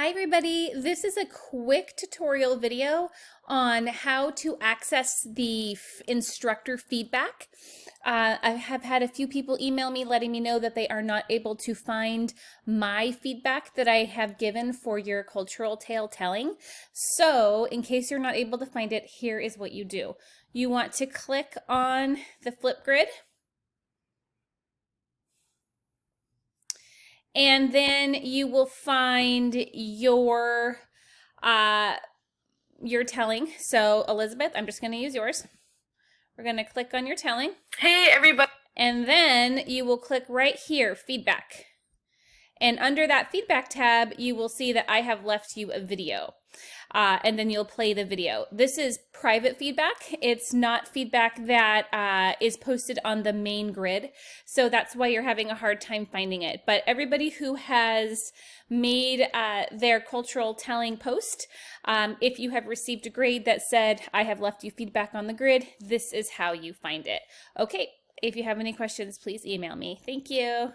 Hi everybody, this is a quick tutorial video on how to access the instructor feedback. I have had a few people email me letting me know that they are not able to find my feedback that I have given for your cultural tale telling. So in case you're not able to find it, here is what you do. You want to click on the Flipgrid. And then you will find your telling. So Elizabeth, I'm just going to use yours. We're going to click on your telling. Hey everybody. And then you will click right here, feedback. And under that feedback tab, you will see that I have left you a video. And then you'll play the video. This is private feedback. It's not feedback that is posted on the main grid. So that's why you're having a hard time finding it. But everybody who has made their cultural telling post, if you have received a grade that said, I have left you feedback on the grid, this is how you find it. Okay, if you have any questions, please email me. Thank you.